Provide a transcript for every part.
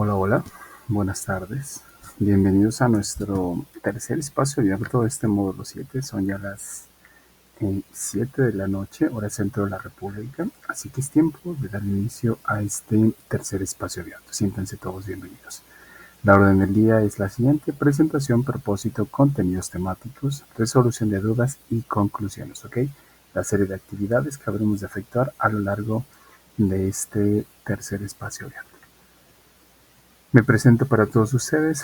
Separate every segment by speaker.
Speaker 1: Hola, hola, buenas tardes. Bienvenidos a nuestro tercer espacio abierto de este módulo 7. Son ya las 7 de la noche, hora centro de la República. Así que es tiempo de dar inicio a este tercer espacio abierto. Siéntanse todos bienvenidos. La orden del día es la siguiente: presentación, propósito, contenidos temáticos, resolución de dudas y conclusiones, ¿ok? La serie de actividades que habremos de efectuar a lo largo de este tercer espacio abierto. Me presento para todos ustedes.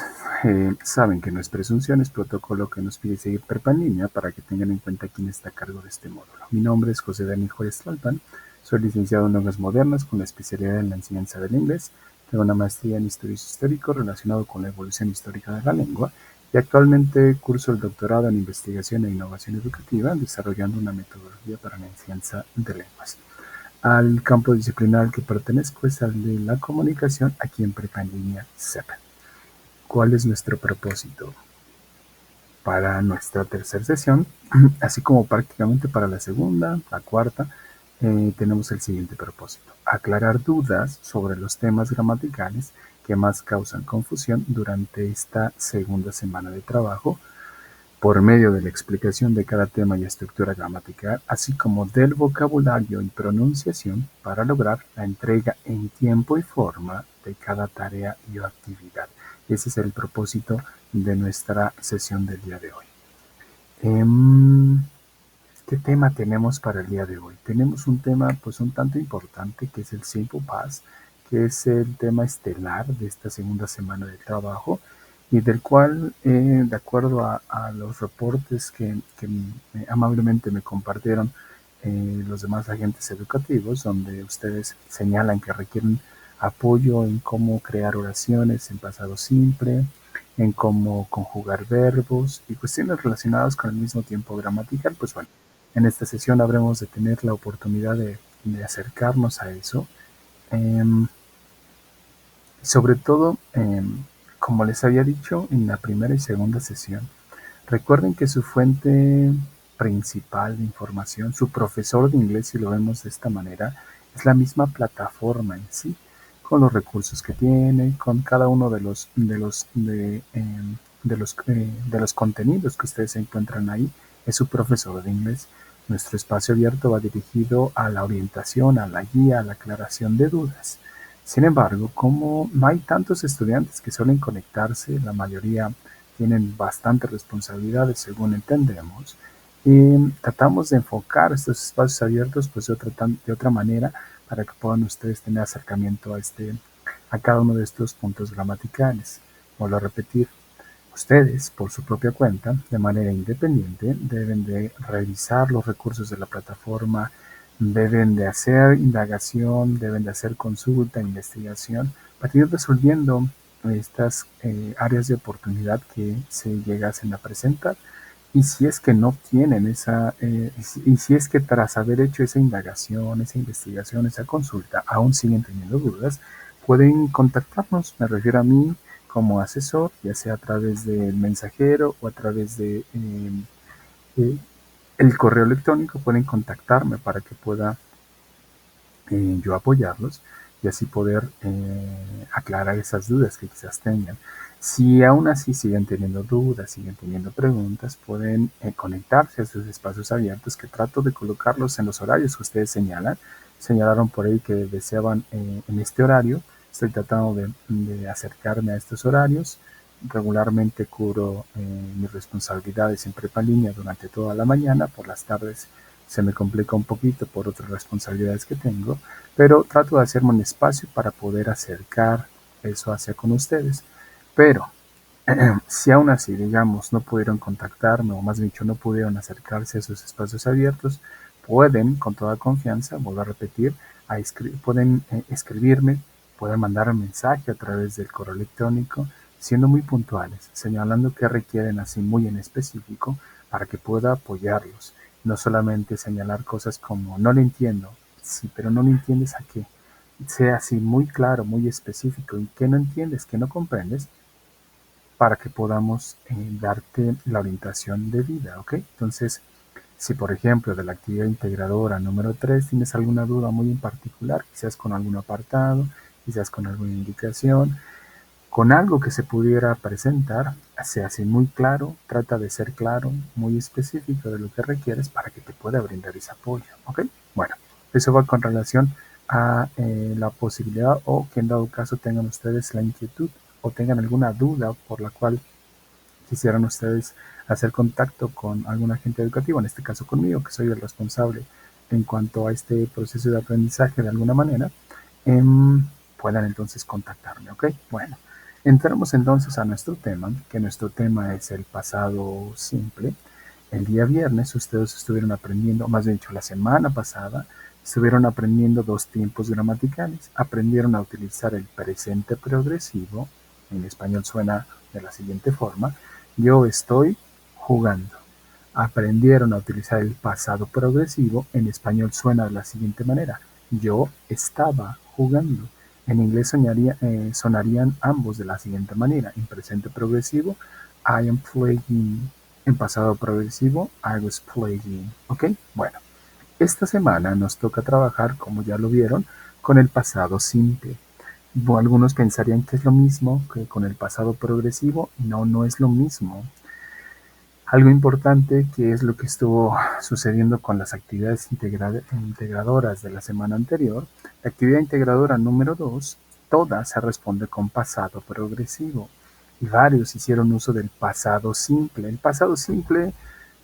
Speaker 1: Saben que no es presunción, es protocolo que nos pide seguir perpa en línea para que tengan en cuenta quién está a cargo de este módulo. Mi nombre es José Daniel Juárez Tlalpan. Soy licenciado en lenguas modernas con la especialidad en la enseñanza del inglés. Tengo una maestría en estudios históricos relacionado con la evolución histórica de la lengua y actualmente curso el doctorado en investigación e innovación educativa, desarrollando una metodología para la enseñanza de lenguas. Al campo disciplinar al que pertenezco es al de la comunicación aquí en Prepa en Línea CEP. ¿Cuál es nuestro propósito para nuestra tercera sesión? Así como prácticamente para la segunda, la cuarta, tenemos el siguiente propósito: aclarar dudas sobre los temas gramaticales que más causan confusión durante esta segunda semana de trabajo, por medio de la explicación de cada tema y estructura gramatical, así como del vocabulario y pronunciación, para lograr la entrega en tiempo y forma de cada tarea y actividad. Ese es el propósito de nuestra sesión del día de hoy. ¿Qué tema tenemos para el día de hoy? Tenemos un tema pues un tanto importante, que es el Simple Past, que es el tema estelar de esta segunda semana de trabajo y del cual, de acuerdo a los reportes que amablemente me compartieron los demás agentes educativos, donde ustedes señalan que requieren apoyo en cómo crear oraciones en pasado simple, en cómo conjugar verbos y cuestiones relacionadas con el mismo tiempo gramatical. Pues bueno, en esta sesión habremos de tener la oportunidad de acercarnos a eso. Eh, Sobre todo, como les había dicho en la primera y segunda sesión, recuerden que su fuente principal de información, su profesor de inglés, si lo vemos de esta manera, es la misma plataforma en sí, con los recursos que tiene, con cada uno de los contenidos que ustedes encuentran ahí. Es su profesor de inglés. Nuestro espacio abierto va dirigido a la orientación, a la guía, a la aclaración de dudas. Sin embargo, como no hay tantos estudiantes que suelen conectarse, la mayoría tienen bastantes responsabilidades según entendemos, y tratamos de enfocar estos espacios abiertos pues de otra manera, para que puedan ustedes tener acercamiento a cada uno de estos puntos gramaticales. Vuelvo a repetir: ustedes, por su propia cuenta, de manera independiente, deben de revisar los recursos de la plataforma, deben de hacer indagación, deben de hacer consulta, investigación, para ir resolviendo estas áreas de oportunidad que se llegasen a presentar. Y si es que no tienen y si es que tras haber hecho esa indagación, esa investigación, esa consulta, aún siguen teniendo dudas, pueden contactarnos. Me refiero a mí como asesor, ya sea a través del mensajero o a través de eh, el correo electrónico. Pueden contactarme para que pueda yo apoyarlos y así poder aclarar esas dudas que quizás tengan. Si aún así siguen teniendo dudas, siguen teniendo preguntas, pueden conectarse a esos espacios abiertos, que trato de colocarlos en los horarios que ustedes señalan. Señalaron por ahí que deseaban en este horario. Estoy tratando de acercarme a estos horarios. Regularmente cubro mis responsabilidades en Prepa en Línea durante toda la mañana. Por las tardes se me complica un poquito por otras responsabilidades que tengo, pero trato de hacerme un espacio para poder acercar eso hacia con ustedes. Pero si aún así, digamos, no pudieron contactarme, o más dicho, no pudieron acercarse a esos espacios abiertos, pueden con toda confianza, vuelvo a repetir, pueden escribirme, pueden mandar un mensaje a través del correo electrónico, siendo muy puntuales, señalando que requieren así muy en específico, para que pueda apoyarlos. No solamente señalar cosas como no le entiendo, sí, pero no le entiendes a qué. Sea así muy claro, muy específico, y qué no entiendes, qué no comprendes, para que podamos darte la orientación de vida, ¿ok? Entonces, si por ejemplo de la actividad integradora número 3 tienes alguna duda muy en particular, quizás con algún apartado, quizás con alguna indicación, con algo que se pudiera presentar, se hace muy claro, trata de ser claro, muy específico de lo que requieres para que te pueda brindar ese apoyo, ¿ok? Bueno, eso va con relación a la posibilidad o que en dado caso tengan ustedes la inquietud o tengan alguna duda por la cual quisieran ustedes hacer contacto con algún agente educativo, en este caso conmigo, que soy el responsable en cuanto a este proceso de aprendizaje de alguna manera, puedan entonces contactarme, ¿ok? Bueno, entramos entonces a nuestro tema, que nuestro tema es el pasado simple. El día viernes ustedes estuvieron aprendiendo, más bien dicho, la semana pasada, estuvieron aprendiendo dos tiempos gramaticales. Aprendieron a utilizar el presente progresivo, en español suena de la siguiente forma: yo estoy jugando. Aprendieron a utilizar el pasado progresivo, en español suena de la siguiente manera: yo estaba jugando. En inglés sonarían ambos de la siguiente manera: en presente progresivo, I am playing. En pasado progresivo, I was playing. ¿Ok? Bueno, esta semana nos toca trabajar, como ya lo vieron, con el pasado simple. Algunos pensarían que es lo mismo que con el pasado progresivo. No, no es lo mismo. Algo importante que es lo que estuvo sucediendo con las actividades integradoras de la semana anterior. La actividad integradora número 2, toda se responde con pasado progresivo. Y varios hicieron uso del pasado simple. El pasado simple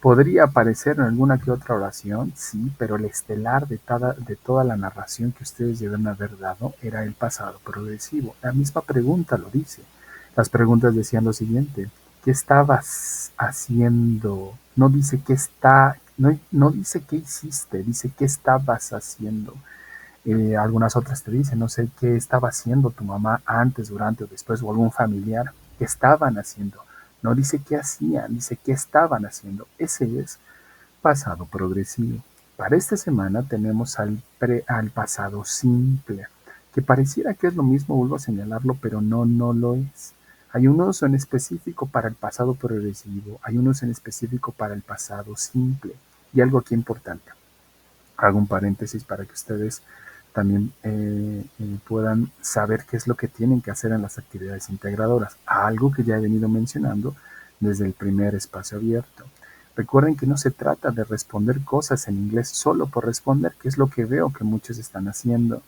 Speaker 1: podría aparecer en alguna que otra oración, sí, pero el estelar de toda la narración que ustedes deben haber dado era el pasado progresivo. La misma pregunta lo dice. Las preguntas decían lo siguiente: ¿qué estabas haciendo? No dice qué no dice qué hiciste, dice qué estabas haciendo. Algunas otras te dicen, no sé qué estaba haciendo tu mamá antes, durante o después, o algún familiar. ¿Qué estaban haciendo? No dice qué hacían, dice qué estaban haciendo. Ese es pasado progresivo. Para esta semana tenemos al pasado simple, que pareciera que es lo mismo, vuelvo a señalarlo, pero no, no lo es. Hay un uso en específico para el pasado progresivo, hay un uso en específico para el pasado simple. Y algo aquí importante, hago un paréntesis para que ustedes también puedan saber qué es lo que tienen que hacer en las actividades integradoras, algo que ya he venido mencionando desde el primer espacio abierto. Recuerden que no se trata de responder cosas en inglés solo por responder, que es lo que veo que muchos están haciendo.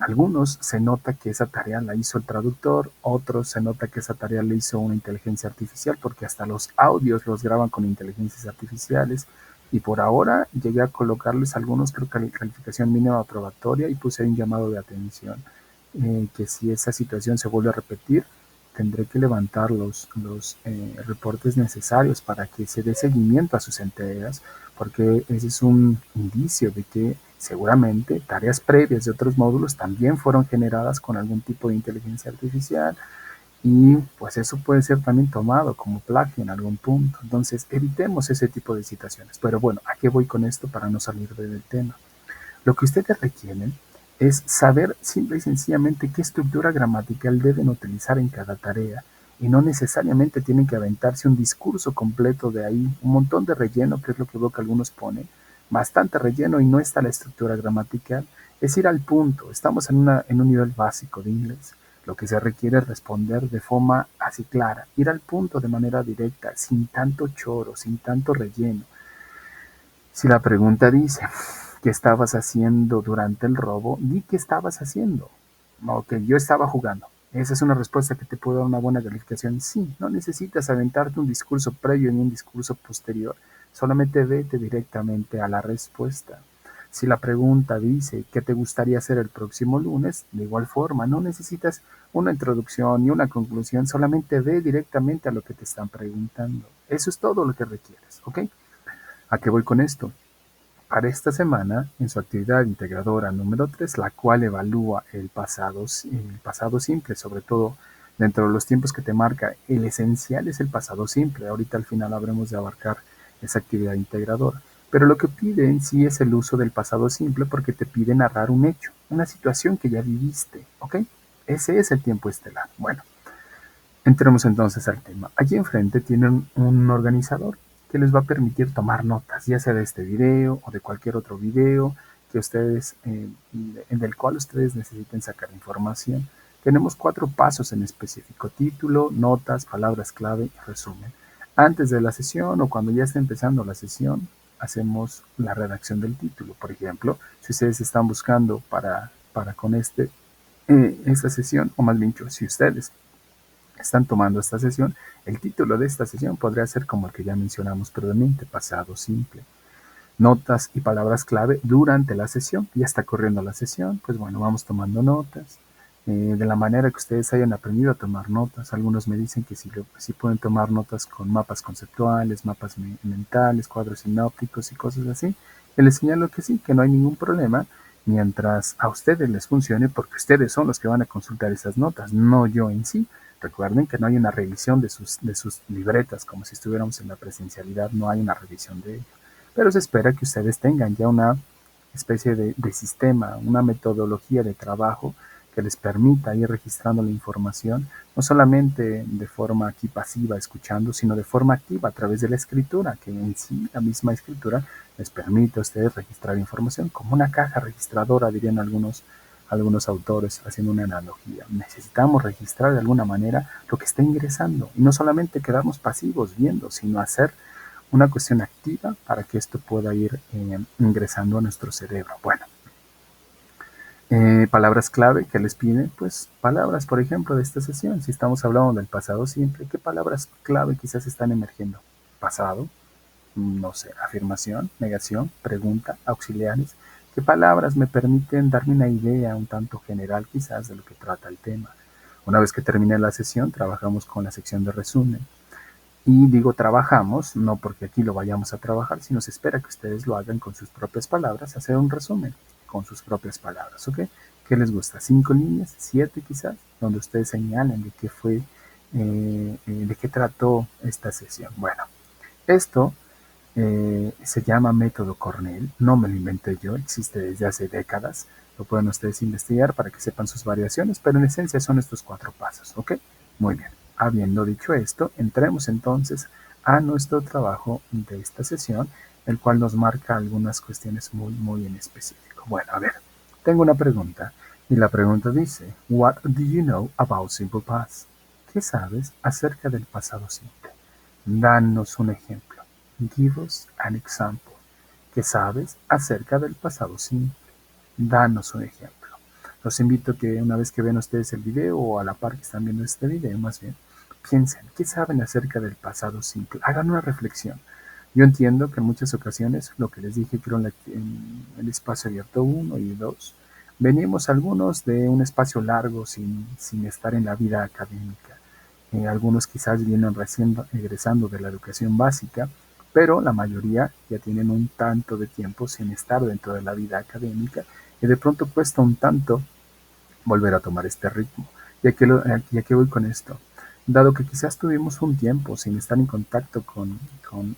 Speaker 1: Algunos se nota que esa tarea la hizo el traductor, otros se nota que esa tarea la hizo una inteligencia artificial, porque hasta los audios los graban con inteligencias artificiales. Y por ahora llegué a colocarles algunos, creo que calificación mínima aprobatoria, y puse un llamado de atención, que si esa situación se vuelve a repetir, tendré que levantar los reportes necesarios para que se dé seguimiento a sus entregas, porque ese es un indicio de que seguramente tareas previas de otros módulos también fueron generadas con algún tipo de inteligencia artificial, y pues eso puede ser también tomado como plagio en algún punto. Entonces evitemos ese tipo de situaciones. Pero bueno, ¿a qué voy con esto para no salir del tema? Lo que ustedes requieren es saber simple y sencillamente qué estructura gramatical deben utilizar en cada tarea, y no necesariamente tienen que aventarse un discurso completo de ahí, un montón de relleno, que es lo que veo que algunos ponen, bastante relleno y no está la estructura gramatical. Es ir al punto. Estamos en un nivel básico de inglés. Lo que se requiere es responder de forma así clara, ir al punto de manera directa, sin tanto choro, sin tanto relleno. Si la pregunta dice, ¿qué estabas haciendo durante el robo? Di qué estabas haciendo. No, que yo estaba jugando. Esa es una respuesta que te puede dar una buena calificación. Sí, no necesitas aventarte un discurso previo ni un discurso posterior. Solamente vete directamente a la respuesta. Si la pregunta dice, ¿qué te gustaría hacer el próximo lunes? De igual forma, no necesitas una introducción ni una conclusión. Solamente ve directamente a lo que te están preguntando. Eso es todo lo que requieres, ¿ok? ¿A qué voy con esto? Para esta semana, en su actividad integradora número 3, la cual evalúa el pasado simple, sobre todo dentro de los tiempos que te marca, el esencial es el pasado simple. Ahorita al final habremos de abarcar esa actividad integradora. Pero lo que pide en sí es el uso del pasado simple, porque te pide narrar un hecho, una situación que ya viviste, ¿ok? Ese es el tiempo estelar. Bueno, entremos entonces al tema. Allí enfrente tienen un organizador que les va a permitir tomar notas, ya sea de este video o de cualquier otro video que ustedes, del cual ustedes necesiten sacar información. Tenemos 4 pasos en específico: título, notas, palabras clave y resumen. Antes de la sesión o cuando ya está empezando la sesión, hacemos la redacción del título. Por ejemplo, si ustedes están buscando para con esta sesión, o más bien dicho, si ustedes están tomando esta sesión, el título de esta sesión podría ser como el que ya mencionamos previamente, pasado simple. Notas y palabras clave durante la sesión. Ya está corriendo la sesión, pues bueno, vamos tomando notas. De la manera que ustedes hayan aprendido a tomar notas. Algunos me dicen que si pueden tomar notas con mapas conceptuales, mapas mentales, cuadros sinópticos y cosas así. Y les señalo que sí, que no hay ningún problema mientras a ustedes les funcione, porque ustedes son los que van a consultar esas notas, no yo en sí. Recuerden que no hay una revisión de sus libretas, como si estuviéramos en la presencialidad, no hay una revisión de ello. Pero se espera que ustedes tengan ya una especie de sistema, una metodología de trabajo que les permita ir registrando la información, no solamente de forma aquí pasiva escuchando, sino de forma activa a través de la escritura, que en sí la misma escritura les permite a ustedes registrar información como una caja registradora, dirían algunos autores, haciendo una analogía. Necesitamos registrar de alguna manera lo que está ingresando y no solamente quedarnos pasivos viendo, sino hacer una cuestión activa para que esto pueda ir ingresando a nuestro cerebro. Bueno, palabras clave que les piden, pues palabras, por ejemplo, de esta sesión. Si estamos hablando del pasado simple, ¿qué palabras clave quizás están emergiendo? Pasado, no sé, afirmación, negación, pregunta, auxiliares. ¿Qué palabras me permiten darme una idea un tanto general quizás de lo que trata el tema? Una vez que termine la sesión, trabajamos con la sección de resumen. Y digo trabajamos, no porque aquí lo vayamos a trabajar, sino se espera que ustedes lo hagan con sus propias palabras, hacer un resumen con sus propias palabras, ¿ok? ¿Qué les gusta? 5 líneas, 7 quizás, donde ustedes señalen de qué fue, de qué trató esta sesión. Bueno, esto se llama método Cornell, no me lo inventé yo, existe desde hace décadas, lo pueden ustedes investigar para que sepan sus variaciones, pero en esencia son estos 4 pasos, ¿ok? Muy bien, habiendo dicho esto, entremos entonces a nuestro trabajo de esta sesión, el cual nos marca algunas cuestiones muy en específico. Bueno, a ver, tengo una pregunta, y la pregunta dice, What do you know about simple past? ¿Qué sabes acerca del pasado simple? Danos un ejemplo. Give us an example. ¿Qué sabes acerca del pasado simple? Danos un ejemplo. Los invito a que una vez que ven ustedes el video o a la par que están viendo este video, más bien, piensen, ¿qué saben acerca del pasado simple? Hagan una reflexión. Yo entiendo que en muchas ocasiones, lo que les dije creo en el espacio abierto 1 y 2, venimos algunos de un espacio largo sin estar en la vida académica. Algunos quizás vienen recién egresando de la educación básica, pero la mayoría ya tienen un tanto de tiempo sin estar dentro de la vida académica y de pronto cuesta un tanto volver a tomar este ritmo. ¿Y a qué voy con esto? Dado que quizás tuvimos un tiempo sin estar en contacto con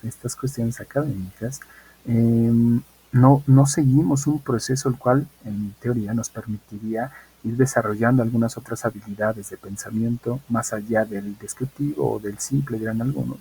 Speaker 1: estas cuestiones académicas, no seguimos un proceso el cual en teoría nos permitiría ir desarrollando algunas otras habilidades de pensamiento más allá del descriptivo o del simple, dirán algunos,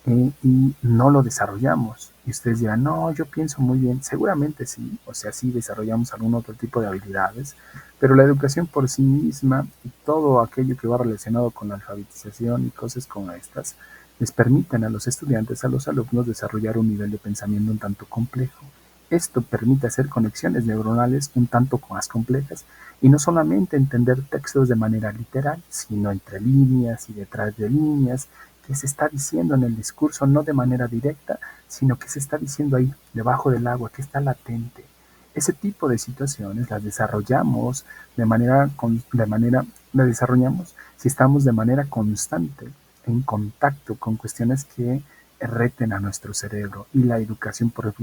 Speaker 1: y no lo desarrollamos. Y ustedes dirán, no, yo pienso muy bien. Seguramente sí, o sea, sí desarrollamos algún otro tipo de habilidades, pero la educación por sí misma y todo aquello que va relacionado con la alfabetización y cosas como estas, les permiten a los estudiantes, a los alumnos, desarrollar un nivel de pensamiento un tanto complejo. Esto permite hacer conexiones neuronales un tanto más complejas y no solamente entender textos de manera literal, sino entre líneas y detrás de líneas, que se está diciendo en el discurso no de manera directa, sino que se está diciendo ahí debajo del agua, que está latente. Ese tipo de situaciones las desarrollamos las desarrollamos si estamos de manera constante en contacto con cuestiones que reten a nuestro cerebro, y la educación por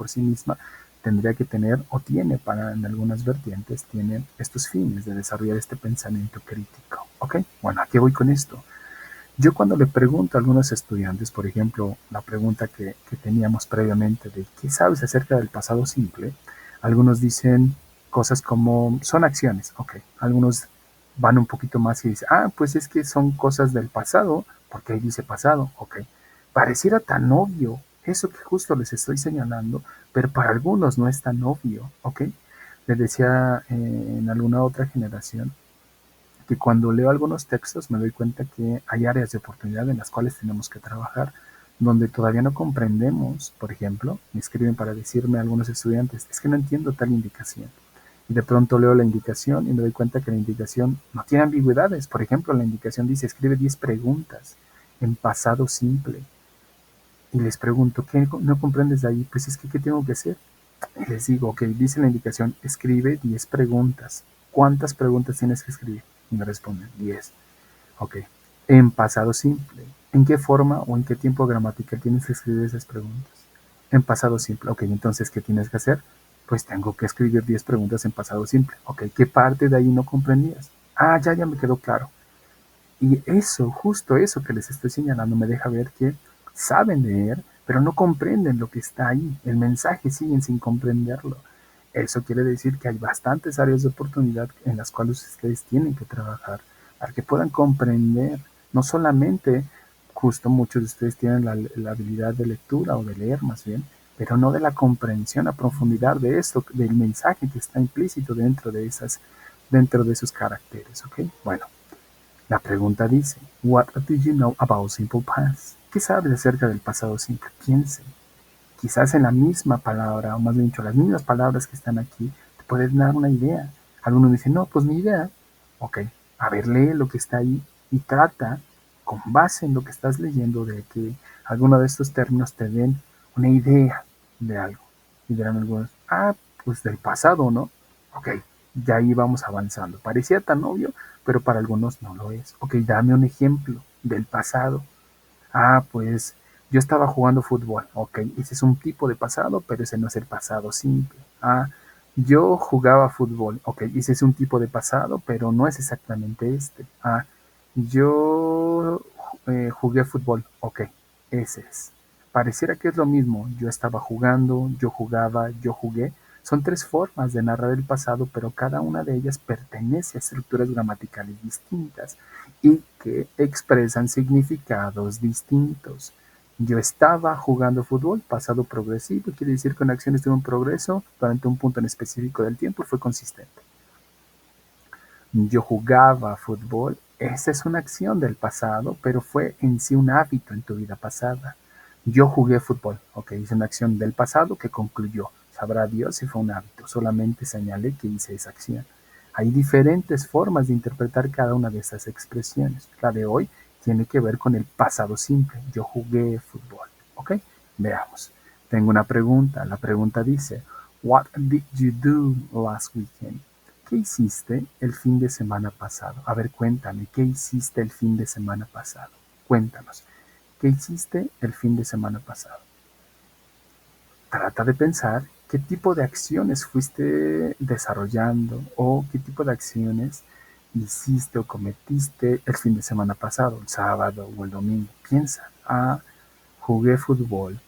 Speaker 1: sí misma tendría que tener o tiene en algunas vertientes, tiene estos fines de desarrollar este pensamiento crítico. ¿Ok? Bueno, ¿a qué voy con esto? Yo cuando le pregunto a algunos estudiantes, por ejemplo, la pregunta que teníamos previamente de ¿qué sabes acerca del pasado simple? Algunos dicen cosas como son acciones, ok. Algunos van un poquito más y dicen, pues es que son cosas del pasado, porque ahí dice pasado, ok. Pareciera tan obvio eso que justo les estoy señalando, pero para algunos no es tan obvio, ok. Les decía en alguna otra generación que cuando leo algunos textos me doy cuenta que hay áreas de oportunidad en las cuales tenemos que trabajar, donde todavía no comprendemos. Por ejemplo, me escriben para decirme algunos estudiantes, es que no entiendo tal indicación. Y de pronto leo la indicación y me doy cuenta que la indicación no tiene ambigüedades. Por ejemplo, la indicación dice, escribe 10 preguntas en pasado simple. Y les pregunto, ¿qué no comprendes de ahí? Pues es que, ¿qué tengo que hacer? Y les digo, ok, dice la indicación, escribe 10 preguntas. ¿Cuántas preguntas tienes que escribir? Y me responden, 10. Ok. En pasado simple. ¿En qué forma o en qué tiempo gramatical tienes que escribir esas preguntas? En pasado simple. Ok, entonces, ¿qué tienes que hacer? Pues tengo que escribir 10 preguntas en pasado simple. Ok, ¿qué parte de ahí no comprendías? Ah, ya me quedó claro. Y eso, justo eso que les estoy señalando, me deja ver que saben leer, pero no comprenden lo que está ahí. El mensaje siguen sin comprenderlo. Eso quiere decir que hay bastantes áreas de oportunidad en las cuales ustedes tienen que trabajar para que puedan comprender. No solamente, justo muchos de ustedes tienen la habilidad de lectura o de leer más bien, pero no de la comprensión a profundidad de esto, del mensaje que está implícito dentro de esos caracteres, ¿ok? Bueno, la pregunta dice, What do you know about simple past? ¿Qué sabes acerca del pasado simple? Piensen. Quizás en la misma palabra, o más bien dicho, las mismas palabras que están aquí, te pueden dar una idea. Algunos dicen, no, pues ni idea. Ok, a ver, lee lo que está ahí y trata, con base en lo que estás leyendo, de que alguno de estos términos te den una idea de algo. Y dirán algunos, pues del pasado, ¿no? Ok, ya ahí vamos avanzando. Parecía tan obvio, pero para algunos no lo es. Ok, dame un ejemplo del pasado. Pues yo estaba jugando fútbol. Ok, ese es un tipo de pasado, pero ese no es el pasado simple. Yo jugaba fútbol. Ok, ese es un tipo de pasado, pero no es exactamente este. Yo jugué fútbol. Ok, ese es. Pareciera que es lo mismo. Yo estaba jugando, yo jugaba, yo jugué. Son tres formas de narrar el pasado, pero cada una de ellas pertenece a estructuras gramaticales distintas y que expresan significados distintos. Yo estaba jugando fútbol, pasado progresivo, quiere decir que una acción estuvo en progreso durante un punto en específico del tiempo y fue consistente. Yo jugaba fútbol, esa es una acción del pasado, pero fue en sí un hábito en tu vida pasada. Yo jugué fútbol, ok, hice una acción del pasado que concluyó. Sabrá Dios si fue un hábito, solamente señalé que hice esa acción. Hay diferentes formas de interpretar cada una de esas expresiones. La de hoy tiene que ver con el pasado simple. Yo jugué fútbol, ok. Veamos. Tengo una pregunta. La pregunta dice, What did you do last weekend? ¿Qué hiciste el fin de semana pasado? A ver, cuéntame, ¿qué hiciste el fin de semana pasado? Cuéntanos, ¿qué hiciste el fin de semana pasado? Trata de pensar qué tipo de acciones fuiste desarrollando o qué tipo de acciones hiciste o cometiste el fin de semana pasado, el sábado o el domingo. Piensa, jugué fútbol,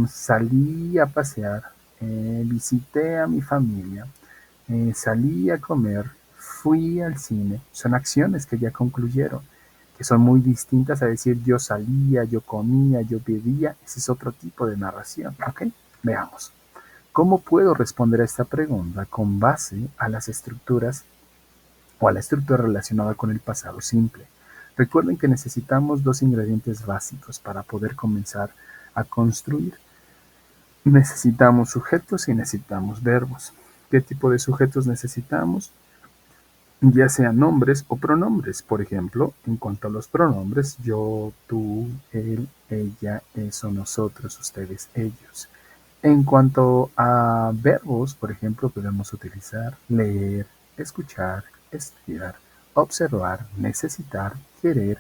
Speaker 1: salí a pasear, visité a mi familia, salí a comer, fui al cine. Son acciones que ya concluyeron, que son muy distintas a decir yo salía, yo comía, yo bebía. Ese es otro tipo de narración. ¿Ok? Veamos. ¿Cómo puedo responder a esta pregunta con base a las estructuras o a la estructura relacionada con el pasado simple? Recuerden que necesitamos dos ingredientes básicos para poder comenzar a construir. Necesitamos sujetos y necesitamos verbos. ¿Qué tipo de sujetos necesitamos? Ya sean nombres o pronombres. Por ejemplo, en cuanto a los pronombres, yo, tú, él, ella, eso, nosotros, ustedes, ellos. En cuanto a verbos, por ejemplo, podemos utilizar leer, escuchar, estudiar, observar, necesitar, querer,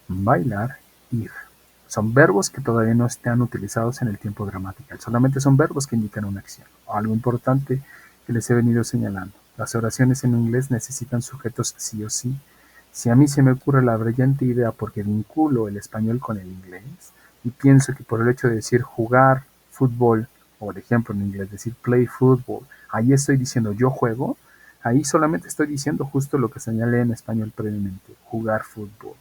Speaker 1: bailar, ir. Son verbos que todavía no están utilizados en el tiempo gramatical. Solamente son verbos que indican una acción. Algo importante que les he venido señalando. Las oraciones en inglés necesitan sujetos sí o sí. Si a mí se me ocurre la brillante idea porque vinculo el español con el inglés y pienso que por el hecho de decir jugar fútbol, o el ejemplo en inglés, decir play football, ahí estoy diciendo yo juego, ahí solamente estoy diciendo justo lo que señalé en español previamente, jugar fútbol.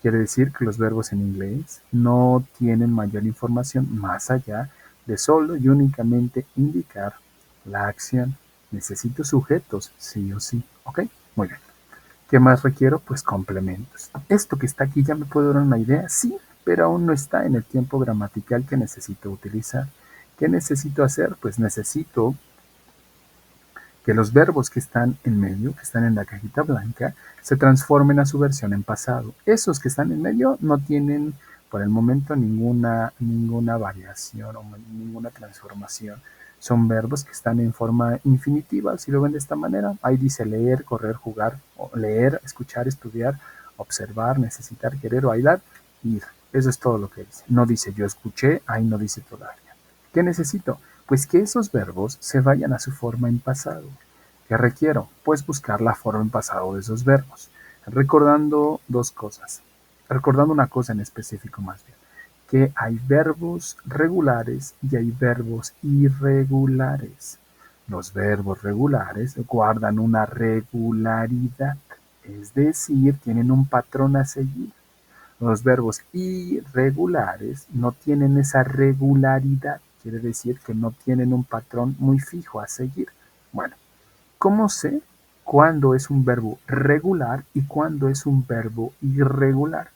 Speaker 1: Quiere decir que los verbos en inglés no tienen mayor información más allá de solo y únicamente indicar la acción. Necesito sujetos, sí o sí. ¿Ok? Muy bien. ¿Qué más requiero? Pues complementos. Esto que está aquí ya me puede dar una idea, sí, pero aún no está en el tiempo gramatical que necesito utilizar. ¿Qué necesito hacer? Pues necesito que los verbos que están en medio, que están en la cajita blanca, se transformen a su versión en pasado. Esos que están en medio no tienen por el momento ninguna variación o ninguna transformación. Son verbos que están en forma infinitiva, si lo ven de esta manera. Ahí dice leer, correr, jugar, leer, escuchar, estudiar, observar, necesitar, querer o bailar, ir. Eso es todo lo que dice. No dice yo escuché, ahí no dice todavía. ¿Qué necesito? Pues que esos verbos se vayan a su forma en pasado. ¿Qué requiero? Pues buscar la forma en pasado de esos verbos. Recordando dos cosas. Recordando una cosa en específico más bien. Que hay verbos regulares y hay verbos irregulares. Los verbos regulares guardan una regularidad, es decir, tienen un patrón a seguir. Los verbos irregulares no tienen esa regularidad, quiere decir que no tienen un patrón muy fijo a seguir. Bueno, ¿cómo sé cuándo es un verbo regular y cuándo es un verbo irregular?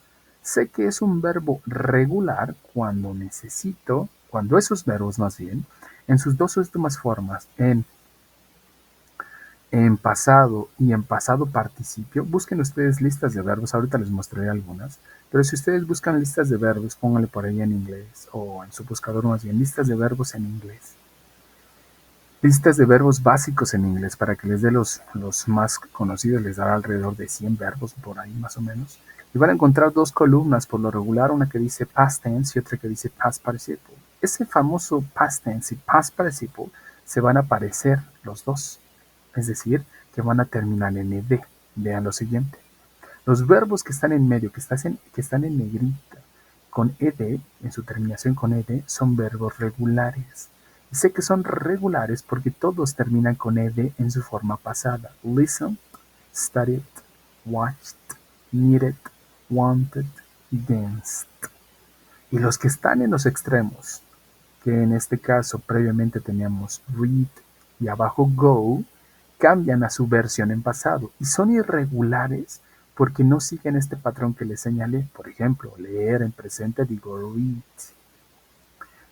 Speaker 1: Sé que es un verbo regular cuando esos verbos más bien, en sus dos últimas formas, en pasado y en pasado participio, busquen ustedes listas de verbos, ahorita les mostraré algunas, pero si ustedes buscan listas de verbos, pónganle por ahí en inglés o en su buscador más bien, listas de verbos en inglés. Listas de verbos básicos en inglés para que les dé los más conocidos, les dará alrededor de 100 verbos por ahí más o menos. Y van a encontrar dos columnas por lo regular, una que dice past tense y otra que dice past participle. Ese famoso past tense y past participle se van a parecer los dos, es decir, que van a terminar en ed. Vean lo siguiente. Los verbos que están en medio, que están en negrita, con ed, en su terminación con ed, son verbos regulares. Y sé que son regulares porque todos terminan con ed en su forma pasada. Listen, studied, watched, needed, wanted, danced. Y los que están en los extremos, que en este caso previamente teníamos read y abajo go, cambian a su versión en pasado y son irregulares porque no siguen este patrón que les señalé. Por ejemplo, leer en presente digo read.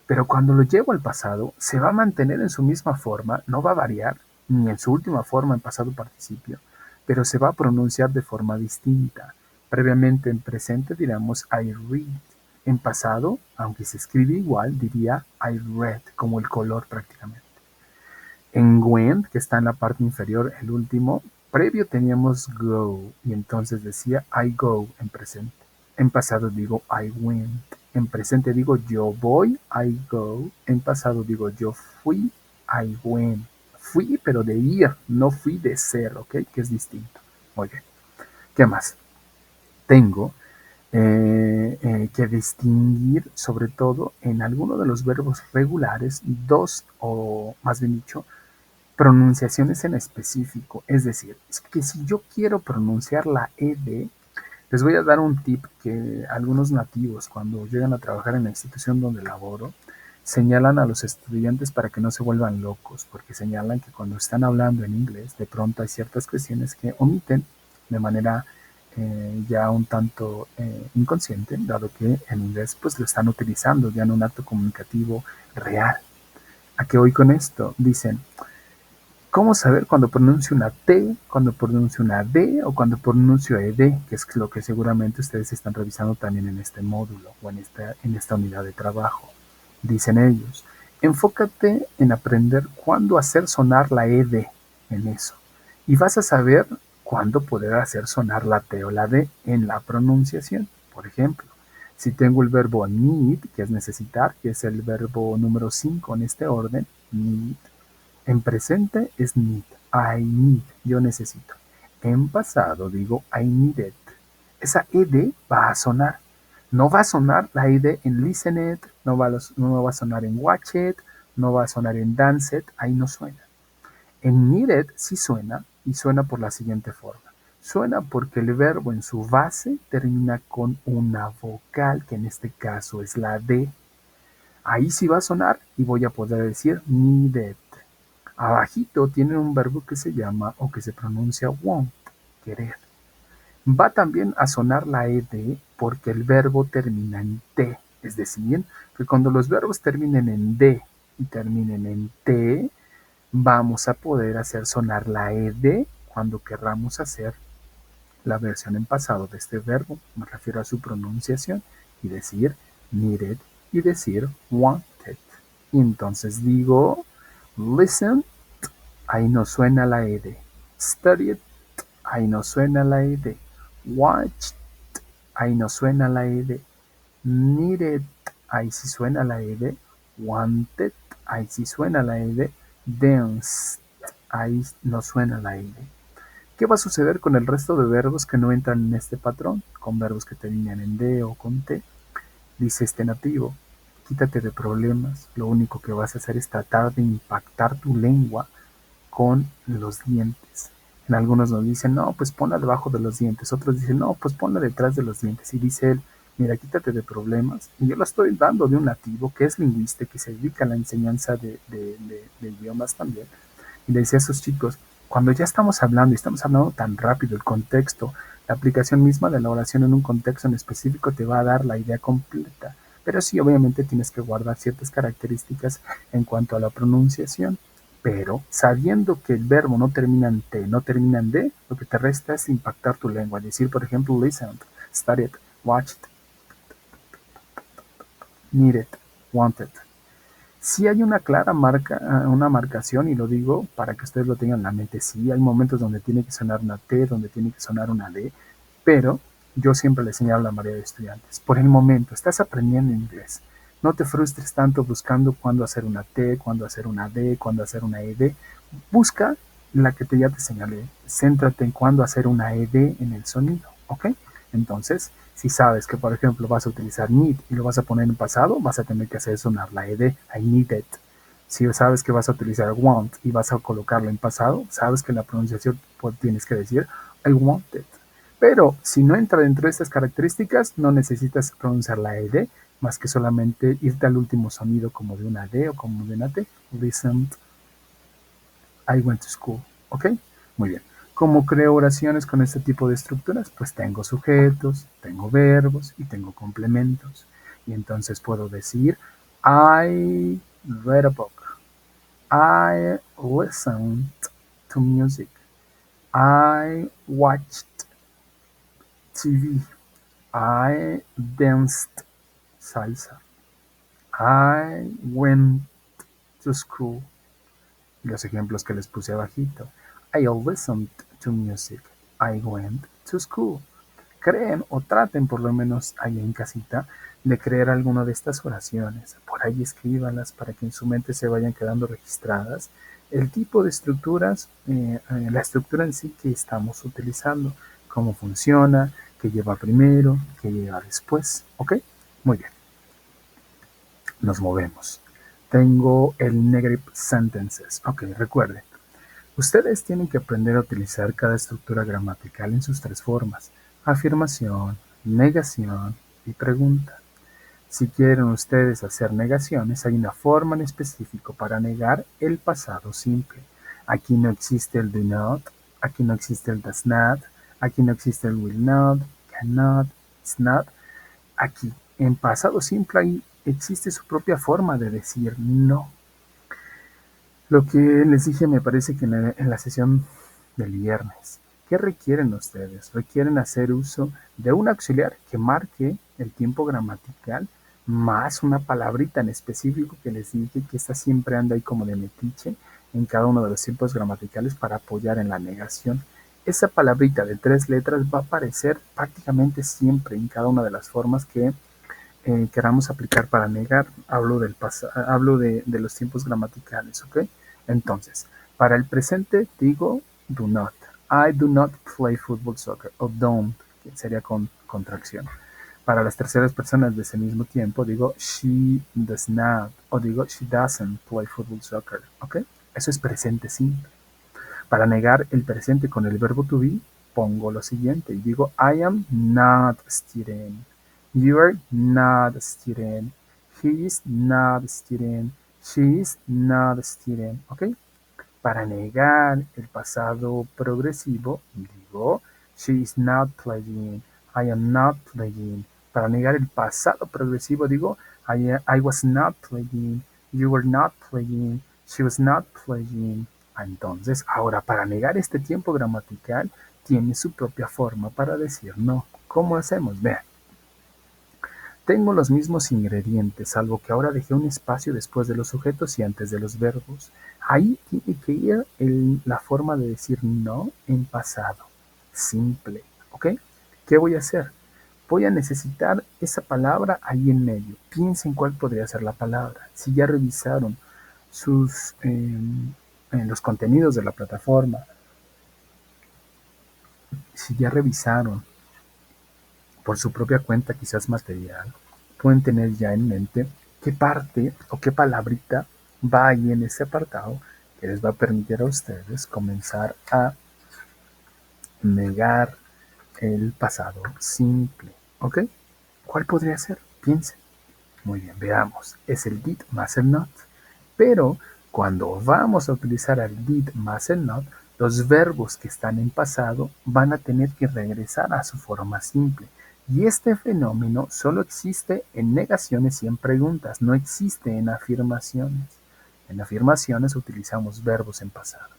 Speaker 1: Pero cuando lo llevo al pasado, se va a mantener en su misma forma, no va a variar, ni en su última forma en pasado participio, pero se va a pronunciar de forma distinta. Previamente en presente diríamos I read. En pasado, aunque se escribe igual, diría I read, como el color prácticamente. En went, que está en la parte inferior, el último, previo teníamos go, y entonces decía I go en presente. En pasado digo I went. En presente digo yo voy, I go. En pasado digo yo fui, I went. Fui, pero de ir, no fui de ser, ¿ok? Que es distinto. Muy bien. ¿Qué más? Tengo que distinguir, sobre todo en alguno de los verbos regulares, dos o más bien dicho, pronunciaciones en específico. Es decir, es que si yo quiero pronunciar la ed, les voy a dar un tip que algunos nativos, cuando llegan a trabajar en la institución donde laboro, señalan a los estudiantes para que no se vuelvan locos, porque señalan que cuando están hablando en inglés, de pronto hay ciertas cuestiones que omiten de manera ya un tanto inconsciente, dado que en inglés pues lo están utilizando ya en un acto comunicativo real. ¿A qué voy con esto? Dicen, ¿cómo saber cuando pronuncio una T, cuando pronuncio una D o cuando pronuncio ED? Que es lo que seguramente ustedes están revisando también en este módulo o en esta unidad de trabajo. Dicen ellos, enfócate en aprender cuándo hacer sonar la ED en eso. Y vas a saber cuándo poder hacer sonar la T o la D en la pronunciación. Por ejemplo, si tengo el verbo need, que es necesitar, que es el verbo número 5 en este orden, need. En presente es need, I need, yo necesito. En pasado digo I needed. Esa ed va a sonar. No va a sonar la ed en listened, no va a sonar en watched, no va a sonar en danced, ahí no suena. En needed sí suena y suena por la siguiente forma. Suena porque el verbo en su base termina con una vocal, que en este caso es la D. Ahí sí va a sonar y voy a poder decir needed. Abajito tiene un verbo que se llama o que se pronuncia want, querer. Va también a sonar la ed porque el verbo termina en t. Es decir, que cuando los verbos terminen en d y terminen en t, vamos a poder hacer sonar la ed cuando querramos hacer la versión en pasado de este verbo. Me refiero a su pronunciación y decir needed y decir wanted. Y entonces digo listen, ahí no suena la ed. Studied, ahí no suena la ed. Watched, ahí no suena la ed. Needed, ahí sí suena la ed. Wanted, ahí sí suena la ed. Danced, ahí no suena la ed. ¿Qué va a suceder con el resto de verbos que no entran en este patrón? Con verbos que terminan en D o con T. Dice este nativo, quítate de problemas, lo único que vas a hacer es tratar de impactar tu lengua con los dientes. En algunos nos dicen, no, pues ponla debajo de los dientes. Otros dicen, no, pues ponla detrás de los dientes. Y dice él, mira, quítate de problemas. Y yo lo estoy dando de un nativo que es lingüista, que se dedica a la enseñanza de idiomas también. Y le decía a esos chicos, cuando ya estamos hablando y estamos hablando tan rápido, el contexto, la aplicación misma de la oración en un contexto en específico te va a dar la idea completa. Pero sí, obviamente tienes que guardar ciertas características en cuanto a la pronunciación. Pero sabiendo que el verbo no termina en T, no termina en D, lo que te resta es impactar tu lengua. Decir, por ejemplo, listened, studied, watched, needed, wanted. Sí hay una clara una marcación, y lo digo para que ustedes lo tengan en la mente. Sí hay momentos donde tiene que sonar una T, donde tiene que sonar una D, pero yo siempre le señalo a la mayoría de estudiantes, por el momento, estás aprendiendo inglés. No te frustres tanto buscando cuándo hacer una T, cuándo hacer una D, cuándo hacer una ED. Busca la que ya te señalé. Céntrate en cuándo hacer una ED en el sonido, ¿ok? Entonces, si sabes que, por ejemplo, vas a utilizar need y lo vas a poner en pasado, vas a tener que hacer sonar la ed, I need it. Si sabes que vas a utilizar want y vas a colocarlo en pasado, sabes que la pronunciación pues, tienes que decir I want it. Pero si no entra dentro de estas características, no necesitas pronunciar la ed, más que solamente irte al último sonido como de una D o como de una T. Listened, I went to school. ¿Ok? Muy bien. ¿Cómo creo oraciones con este tipo de estructuras? Pues tengo sujetos, tengo verbos y tengo complementos. Y entonces puedo decir, I read a book. I listened to music. I watched TV. I danced salsa. I went to school. Los ejemplos que les puse abajito. I listened to music. I went to school. Creen o traten por lo menos ahí en casita de crear alguna de estas oraciones. Por ahí escríbanlas para que en su mente se vayan quedando registradas. El tipo de estructuras, la estructura en sí que estamos utilizando, cómo funciona, qué lleva primero, qué lleva después. ¿Ok? Muy bien. Nos movemos. Tengo el negative sentences. Ok, recuerden. Ustedes tienen que aprender a utilizar cada estructura gramatical en sus tres formas: afirmación, negación y pregunta. Si quieren ustedes hacer negaciones, hay una forma en específico para negar el pasado simple. Aquí no existe el do not, aquí no existe el does not, aquí no existe el will not, cannot, is not. Aquí, en pasado simple, ahí existe su propia forma de decir no. Lo que les dije me parece que en la sesión del viernes. ¿Qué requieren ustedes? Requieren hacer uso de un auxiliar que marque el tiempo gramatical más una palabrita en específico que les dije que esta siempre anda ahí como de metiche en cada uno de los tiempos gramaticales para apoyar en la negación. Esa palabrita de 3 letras va a aparecer prácticamente siempre en cada una de las formas que queramos aplicar para negar. Hablo de los tiempos gramaticales, ¿ok? Entonces, para el presente digo do not. I do not play football soccer. O don't, que sería con contracción. Para las terceras personas de ese mismo tiempo digo she does not. O digo she doesn't play football soccer, ¿ok? Eso es presente simple. Para negar el presente con el verbo to be, pongo lo siguiente y digo I am not a student. You are not a student. He is not a student. She is not a student. ¿Ok? Para negar el pasado progresivo, digo She is not playing. I am not playing. Para negar el pasado progresivo digo I was not playing. You were not playing. She was not playing. Entonces, ahora para negar este tiempo gramatical tiene su propia forma para decir no. ¿Cómo hacemos? Vean. Tengo los mismos ingredientes, salvo que ahora dejé un espacio después de los sujetos y antes de los verbos. Ahí tiene que ir la forma de decir no en pasado. Simple, ¿ok? ¿Qué voy a hacer? Voy a necesitar esa palabra ahí en medio. Piensen cuál podría ser la palabra. Si ya revisaron los contenidos de la plataforma, si ya revisaron por su propia cuenta quizás material, pueden tener ya en mente qué parte o qué palabrita va ahí en ese apartado que les va a permitir a ustedes comenzar a negar el pasado simple. ¿Ok? ¿Cuál podría ser? Piensen. Muy bien, veamos. Es el did más el not. Pero cuando vamos a utilizar el did más el not, los verbos que están en pasado van a tener que regresar a su forma simple. Y este fenómeno solo existe en negaciones y en preguntas, no existe en afirmaciones. En afirmaciones utilizamos verbos en pasado.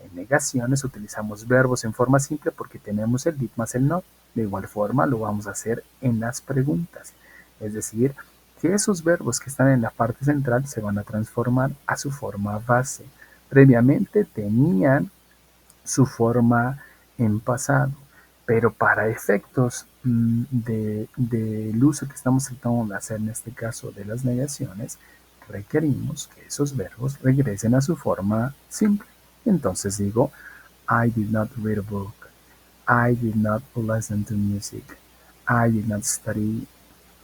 Speaker 1: En negaciones utilizamos verbos en forma simple porque tenemos el did más el not. De igual forma lo vamos a hacer en las preguntas. Es decir, que esos verbos que están en la parte central se van a transformar a su forma base. Previamente tenían su forma en pasado, pero para efectos del uso que estamos tratando de hacer en este caso de las negaciones, requerimos que esos verbos regresen a su forma simple. Entonces digo, I did not read a book. I did not listen to music. I did not study.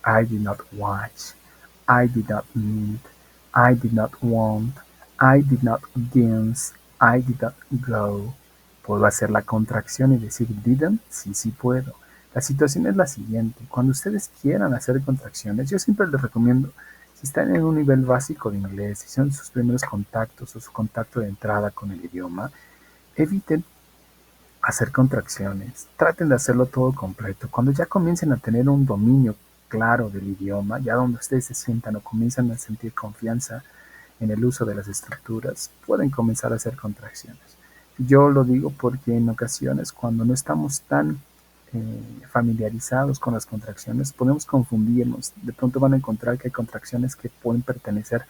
Speaker 1: I did not watch. I did not need. I did not want. I did not dance. I did not go. ¿Puedo hacer la contracción y decir didn't? Sí, sí puedo. La situación es la siguiente. Cuando ustedes quieran hacer contracciones, yo siempre les recomiendo, si están en un nivel básico de inglés, si son sus primeros contactos o su contacto de entrada con el idioma, eviten hacer contracciones. Traten de hacerlo todo completo. Cuando ya comiencen a tener un dominio claro del idioma, ya donde ustedes se sientan o comienzan a sentir confianza en el uso de las estructuras, pueden comenzar a hacer contracciones. Yo lo digo porque en ocasiones cuando no estamos tan familiarizados con las contracciones, podemos confundirnos. De pronto van a encontrar que hay contracciones que pueden pertenecer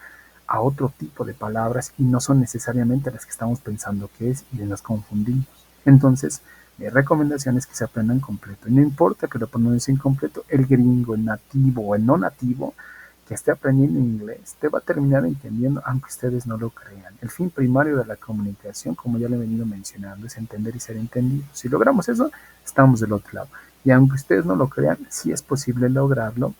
Speaker 1: a otro tipo de palabras y no son necesariamente las que estamos pensando que es y nos confundimos. Entonces, mi recomendación es que se aprendan completo. Y no importa que lo pronuncien completo, el gringo, el nativo o el no nativo que esté aprendiendo inglés te va a terminar entendiendo, aunque ustedes no lo crean. El fin primario de la comunicación, como ya lo he venido mencionando, es entender y ser entendidos. Si logramos eso, estamos del otro lado. Y aunque ustedes no lo crean, sí es posible lograrlo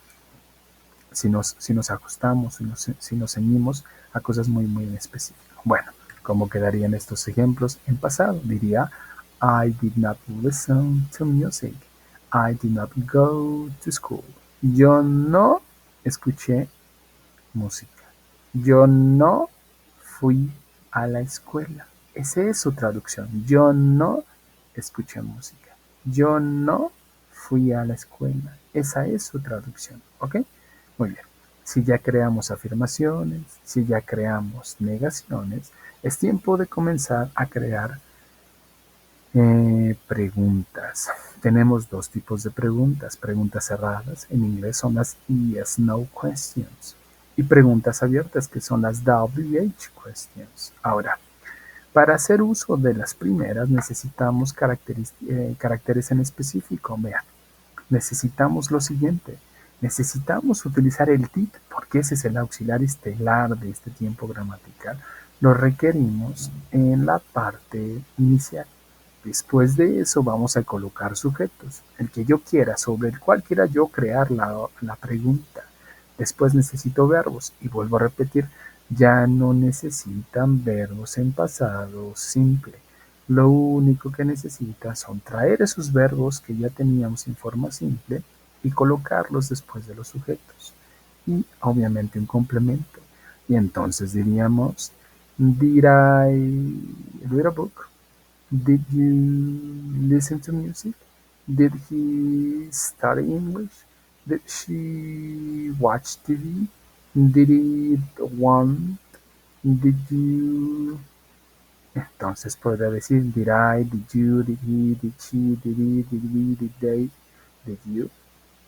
Speaker 1: si nos ajustamos, si nos ceñimos a cosas muy, muy en específico. Bueno, ¿cómo quedarían estos ejemplos en pasado? Diría, I did not listen to music. I did not go to school. Yo no escuché música. Yo no fui a la escuela. Esa es su traducción. Yo no escuché música. Yo no fui a la escuela. Esa es su traducción. ¿Ok? Muy bien. Si ya creamos afirmaciones, si ya creamos negaciones, es tiempo de comenzar a crear preguntas. Tenemos dos tipos de preguntas. Preguntas cerradas, en inglés son las yes, no questions. Y preguntas abiertas, que son las WH questions. Ahora, para hacer uso de las primeras necesitamos caracteres en específico. Vean, necesitamos lo siguiente. Necesitamos utilizar el did porque ese es el auxiliar estelar de este tiempo gramatical. Lo requerimos en la parte inicial. Después de eso vamos a colocar sujetos, el que yo quiera, sobre el cual quiera yo crear la pregunta. Después necesito verbos y vuelvo a repetir, ya no necesitan verbos en pasado simple. Lo único que necesitan son traer esos verbos que ya teníamos en forma simple y colocarlos después de los sujetos. Y obviamente un complemento. Y entonces diríamos, did I read a book? Did you listen to music? Did he study English? Did she watch TV? Did it want? Did you? Entonces podría decir did I, did you, did he, did she, did it, did we, did they, did you.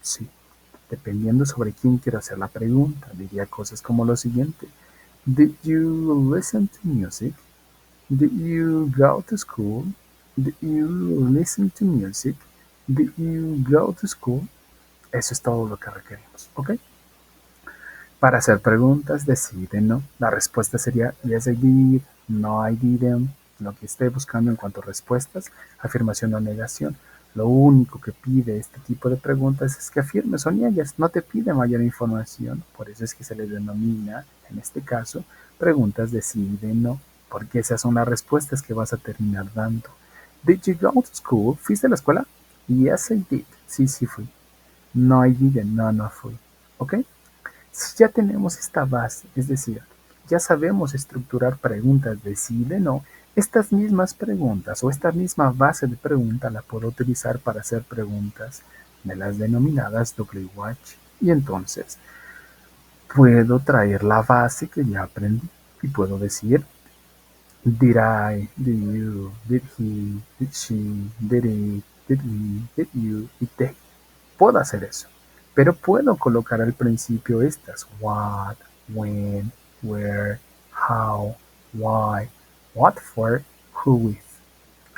Speaker 1: Sí, dependiendo sobre quién quiero hacer la pregunta, diría cosas como lo siguiente. Did you listen to music? Did you go to school? Did you listen to music? Did you go to school? Eso es todo lo que requerimos, ¿ok? Para hacer preguntas, decide no. La respuesta sería yes I did, no I didn't, lo que esté buscando en cuanto a respuestas, afirmación o negación. Lo único que pide este tipo de preguntas es que afirmes o niegues, no te pide mayor información, por eso es que se le denomina, en este caso, preguntas de sí y de no, porque esas son las respuestas que vas a terminar dando. Did you go to school? ¿Fuiste a la escuela? Yes I did, sí, sí fui. No I didn't, no, no fui. ¿Ok? Si ya tenemos esta base, es decir, ya sabemos estructurar preguntas de sí y de no, estas mismas preguntas o esta misma base de pregunta la puedo utilizar para hacer preguntas de las denominadas WH. Y entonces puedo traer la base que ya aprendí y puedo decir did I, did you, did he, did she, did it, did we, did you, did they. Puedo hacer eso, pero puedo colocar al principio estas what, when, where, how, why, what for, who with.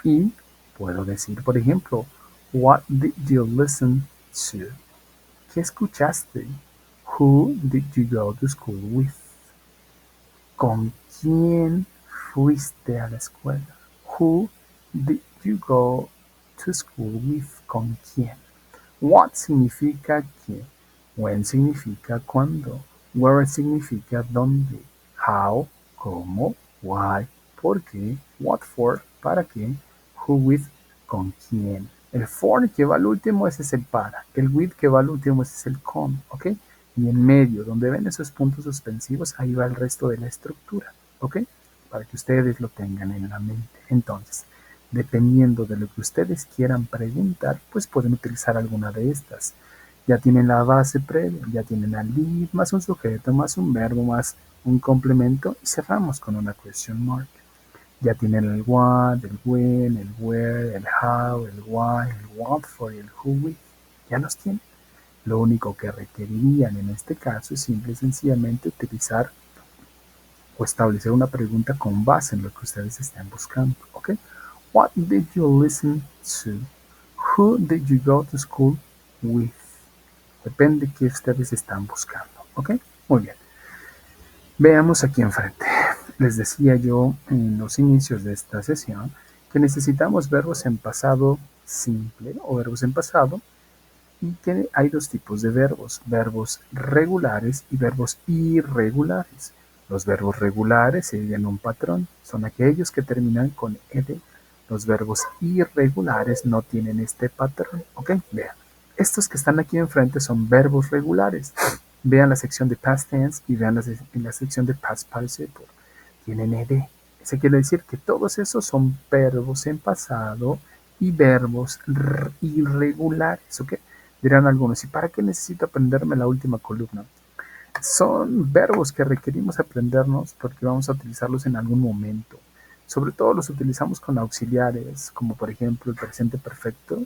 Speaker 1: Y puedo decir, por ejemplo, what did you listen to? ¿Qué escuchaste? Who did you go to school with? ¿Con quién fuiste a la escuela? Who did you go to school with? ¿Con quién? What significa qué. When significa cuándo. Where significa dónde. How, cómo. Why, por qué. What for, para qué. Who with, con quién. El for que va al último ese es el para. El with que va al último ese es el con. ¿Ok? Y en medio, donde ven esos puntos suspensivos, ahí va el resto de la estructura. ¿Ok? Para que ustedes lo tengan en la mente. Entonces, dependiendo de lo que ustedes quieran preguntar, pues pueden utilizar alguna de estas. Ya tienen la base previa, ya tienen al lead, más un sujeto, más un verbo, más un complemento y cerramos con una question mark. Ya tienen el what, el when, el where, el how, el why, el what for y el who with. Ya los tienen. Lo único que requerirían en este caso es simple y sencillamente utilizar o establecer una pregunta con base en lo que ustedes estén buscando. ¿Ok? What did you listen to? Who did you go to school with? Depende de qué ustedes están buscando. ¿Ok? Muy bien. Veamos aquí enfrente. Les decía yo en los inicios de esta sesión que necesitamos verbos en pasado simple o verbos en pasado y que hay dos tipos de verbos regulares y verbos irregulares. Los verbos regulares siguen un patrón, son aquellos que terminan con ed. Los verbos irregulares no tienen este patrón. ¿Ok? Vean, estos que están aquí enfrente son verbos regulares. Vean la sección de past tense y vean la sección de past participle. Tienen ed. Eso quiere decir que todos esos son verbos en pasado y verbos irregulares. ¿Ok? Dirán algunos, ¿y para qué necesito aprenderme la última columna? Son verbos que requerimos aprendernos porque vamos a utilizarlos en algún momento. Sobre todo los utilizamos con auxiliares, como por ejemplo el presente perfecto.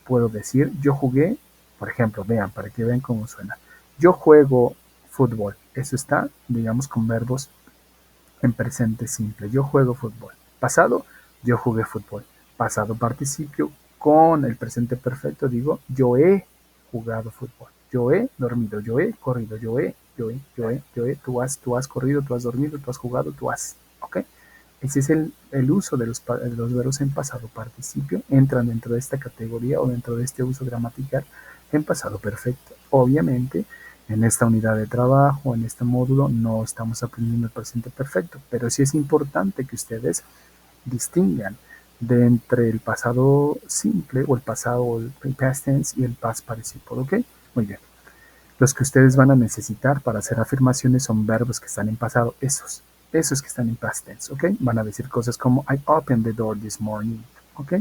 Speaker 1: Puedo decir, yo jugué, por ejemplo, vean, para que vean cómo suena. Yo juego fútbol. Eso está, digamos, con verbos en presente simple. Yo juego fútbol. Pasado, yo jugué fútbol. Pasado participio con el presente perfecto digo, yo he jugado fútbol. Yo he dormido, yo he corrido, yo he, tú has corrido, tú has dormido, tú has jugado, tú has. ¿Ok? Ese es el uso de los verbos en pasado participio. Entran dentro de esta categoría o dentro de este uso gramatical en pasado perfecto. Obviamente, en esta unidad de trabajo, en este módulo, no estamos aprendiendo el presente perfecto, pero sí es importante que ustedes distingan de entre el pasado simple o el pasado, el past tense y el past participle, ¿ok? Muy bien. Los que ustedes van a necesitar para hacer afirmaciones son verbos que están en pasado, esos que están en past tense, ¿ok? Van a decir cosas como I opened the door this morning, ¿ok?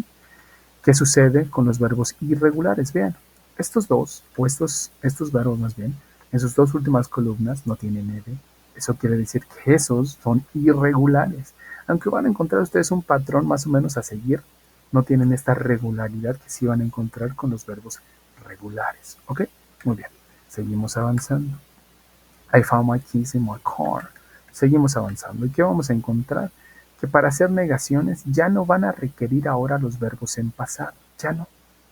Speaker 1: ¿Qué sucede con los verbos irregulares? Vean, estos dos, o estos verbos más bien, en sus dos últimas columnas no tienen ed. Eso quiere decir que esos son irregulares. Aunque van a encontrar ustedes un patrón más o menos a seguir, no tienen esta regularidad que sí van a encontrar con los verbos regulares. ¿Ok? Muy bien. Seguimos avanzando. I found my keys in my car. Seguimos avanzando. ¿Y qué vamos a encontrar? Que para hacer negaciones ya no van a requerir ahora los verbos en pasado. Ya no.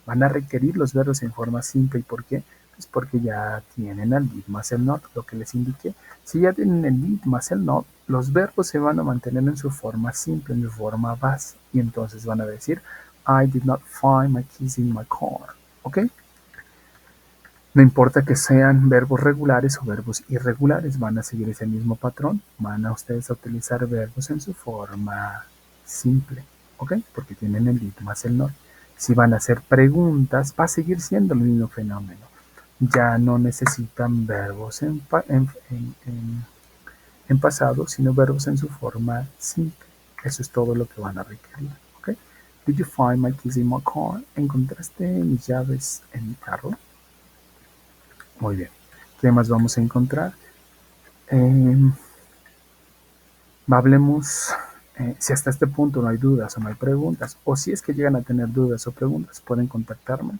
Speaker 1: Van a requerir los verbos en forma simple. ¿Y por qué? Pues porque ya tienen el did más el not, lo que les indiqué. Si ya tienen el did más el not, los verbos se van a mantener en su forma simple, en su forma base. Y entonces van a decir, I did not find my keys in my car. ¿Ok? No importa que sean verbos regulares o verbos irregulares, van a seguir ese mismo patrón. Van a ustedes a utilizar verbos en su forma simple, ¿ok? Porque tienen el did más el not. Si van a hacer preguntas, va a seguir siendo el mismo fenómeno. Ya no necesitan verbos en pasado, sino verbos en su forma simple. Eso es todo lo que van a requerir, ¿ok? Did you find my keys in my car? ¿Encontraste mis llaves en mi carro? Muy bien. ¿Qué más vamos a encontrar? Hablemos, si hasta este punto no hay dudas o no hay preguntas, o si es que llegan a tener dudas o preguntas, pueden contactarme,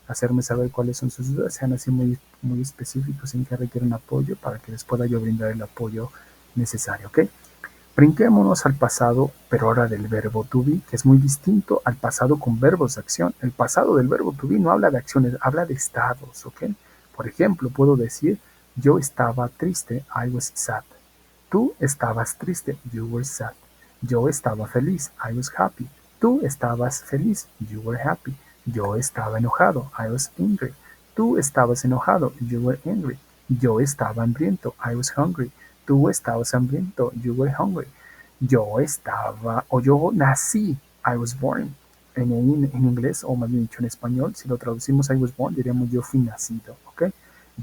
Speaker 1: hacerme saber cuáles son sus dudas, sean así muy, muy específicos en que requieren apoyo para que les pueda yo brindar el apoyo necesario, ¿ok? Brinquémonos al pasado, pero ahora del verbo to be, que es muy distinto al pasado con verbos de acción. El pasado del verbo to be no habla de acciones, habla de estados, ¿ok? Por ejemplo, puedo decir, yo estaba triste, I was sad. Tú estabas triste, you were sad. Yo estaba feliz, I was happy. Tú estabas feliz, you were happy. Yo estaba enojado, I was angry. Tú estabas enojado, you were angry. Yo estaba hambriento, I was hungry. Tú estabas hambriento, you were hungry. Yo nací, I was born. En inglés, o más bien dicho en español, si lo traducimos I was born, diríamos yo fui nacido, ¿ok?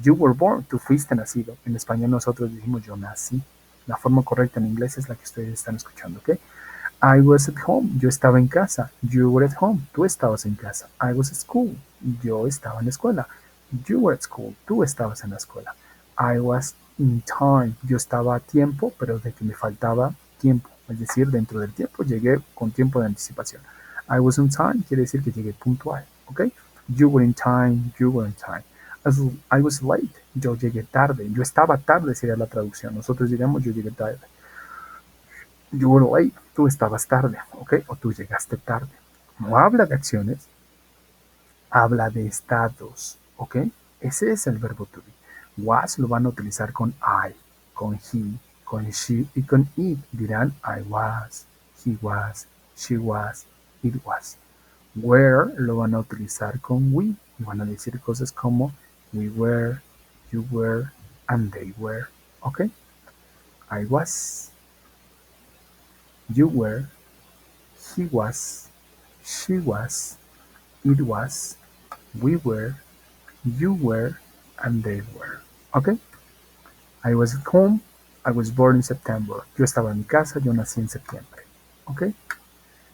Speaker 1: You were born, tú fuiste nacido. En español nosotros decimos yo nací. La forma correcta en inglés es la que ustedes están escuchando, ¿ok? I was at home, yo estaba en casa. You were at home, tú estabas en casa. I was at school, yo estaba en la escuela. You were at school, tú estabas en la escuela. I was in time, yo estaba a tiempo, pero de que me faltaba tiempo. Es decir, dentro del tiempo llegué con tiempo de anticipación. I was on time quiere decir que llegué puntual, ¿ok? You were in time, you were in time. I was late, yo llegué tarde. Yo estaba tarde sería la traducción. Nosotros diríamos yo llegué tarde. You were late, tú estabas tarde, ¿ok? O tú llegaste tarde. No habla de acciones, habla de estados, ¿ok? Ese es el verbo to be. Was lo van a utilizar con I, con he, con she y con it. Dirán I was, he was, she was, it was. Were lo van a utilizar con we y van a decir cosas como we were, you were, and they were, ¿ok? I was, you were, he was, she was, it was, we were, you were, and they were. ¿Ok? I was at home. I was born in September. Yo estaba en mi casa, yo nací en septiembre. ¿Ok?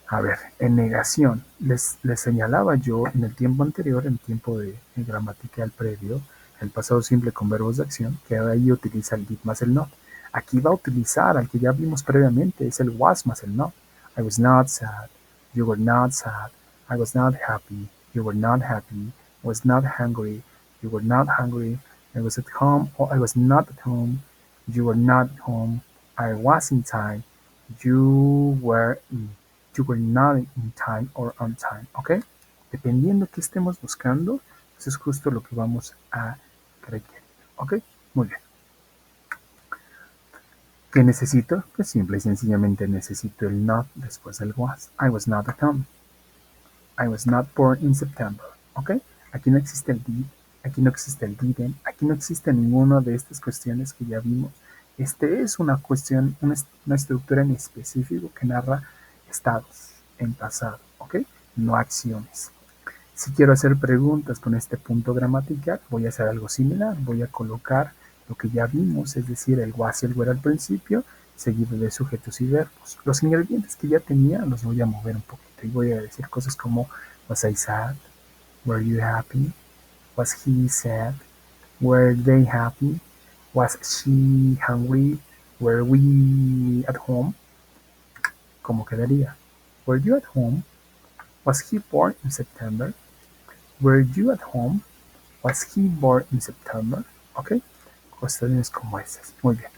Speaker 1: A ver, en negación, les señalaba yo en el tiempo anterior, en tiempo de gramatical previo, el pasado simple con verbos de acción, que ahí utiliza el did más el not. Aquí va a utilizar al que ya vimos previamente, es el was más el not. I was not sad, you were not sad, I was not happy, you were not happy, I was not hungry, you were not hungry, I was at home, or I was not at home, you were not at home, I was in time, you were in you were not in time or on time, ¿ok? Dependiendo que estemos buscando, eso es justo lo que vamos a requerir, ¿ok? Muy bien. ¿Qué necesito? Pues simple y sencillamente necesito el not después del was. I was not at home. I was not born in September, ¿ok? Aquí no existe el did, aquí no existe el didn't, aquí no existe ninguna de estas cuestiones que ya vimos. Este es una cuestión, una estructura en específico que narra estados en pasado, ¿ok? No acciones. Si quiero hacer preguntas con este punto gramatical, voy a hacer algo similar. Voy a colocar lo que ya vimos, es decir, el was y el were al principio, seguido de sujetos y verbos. Los ingredientes que ya tenía los voy a mover un poquito y voy a decir cosas como was I sad, were you happy, was he sad, were they happy, was she hungry, were we at home. ¿Cómo quedaría? Were you at home? Was he born in September? Were you at home? Was he born in September? ¿Ok? Cuestiones como esas. Muy bien.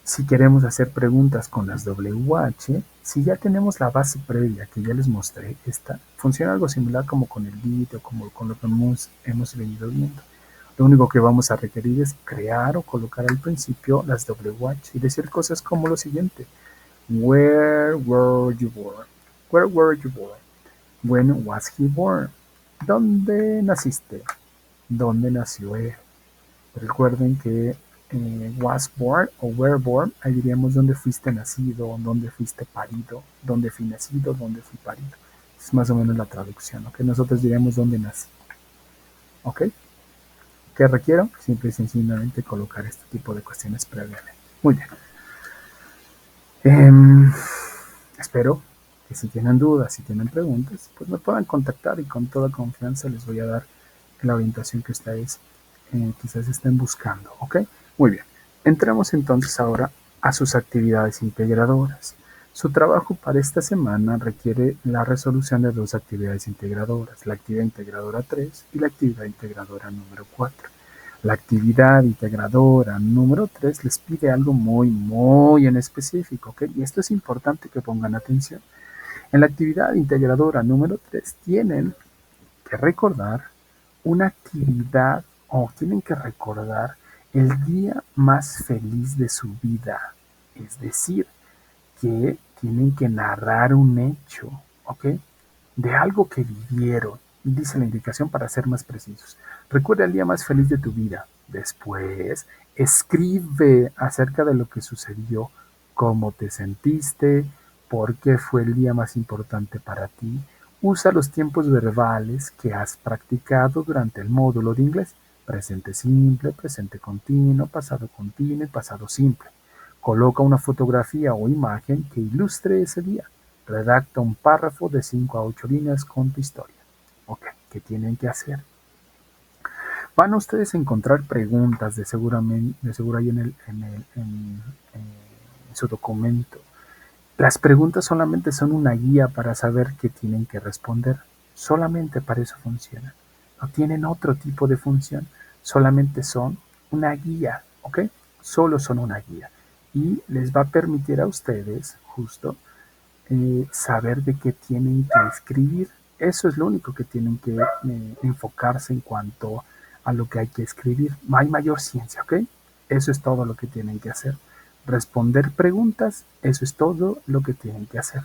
Speaker 1: Si queremos hacer preguntas con las WH, si ya tenemos la base previa que ya les mostré, esta funciona algo similar como con el did o como con lo que hemos venido viendo. Lo único que vamos a requerir es crear o colocar al principio las WH y decir cosas como lo siguiente. Where were you born? Where were you born? When was he born? ¿Dónde naciste? ¿Dónde nació él? Recuerden que was born o were born, ahí diríamos dónde fuiste nacido, dónde fuiste parido, dónde fui nacido, dónde fui parido. Es más o menos la traducción, ¿ok? Nosotros diríamos dónde nací, ¿ok? ¿Qué requiero? Simple y sencillamente colocar este tipo de cuestiones previamente. Muy bien. Espero que si tienen dudas, si tienen preguntas, pues me puedan contactar y con toda confianza les voy a dar la orientación que ustedes quizás estén buscando, ¿ok? Muy bien. Entramos entonces ahora a sus actividades integradoras. Su trabajo para esta semana requiere la resolución de dos actividades integradoras, la actividad integradora 3 y la actividad integradora número 4. La actividad integradora número 3 les pide algo muy en específico, ¿ok? Y esto es importante que pongan atención. En la actividad integradora número 3 tienen que recordar una actividad o tienen que recordar el día más feliz de su vida. Es decir, que tienen que narrar un hecho, ¿ok? De algo que vivieron. Dice la indicación para ser más precisos. Recuerda el día más feliz de tu vida. Después, escribe acerca de lo que sucedió, cómo te sentiste, por qué fue el día más importante para ti. Usa los tiempos verbales que has practicado durante el módulo de inglés. Presente simple, presente continuo, y pasado simple. Coloca una fotografía o imagen que ilustre ese día. Redacta un párrafo de 5 a 8 líneas con tu historia. Ok, ¿qué tienen que hacer? Van ustedes a encontrar preguntas de seguro ahí en su documento. Las preguntas solamente son una guía para saber qué tienen que responder. Solamente para eso funcionan. No tienen otro tipo de función. Solamente son una guía, ¿ok? Solo son una guía. Y les va a permitir a ustedes justo saber de qué tienen que escribir. Eso es lo único que tienen que enfocarse en cuanto a lo que hay que escribir. No hay mayor ciencia, ¿ok? Eso es todo lo que tienen que hacer. Responder preguntas, eso es todo lo que tienen que hacer.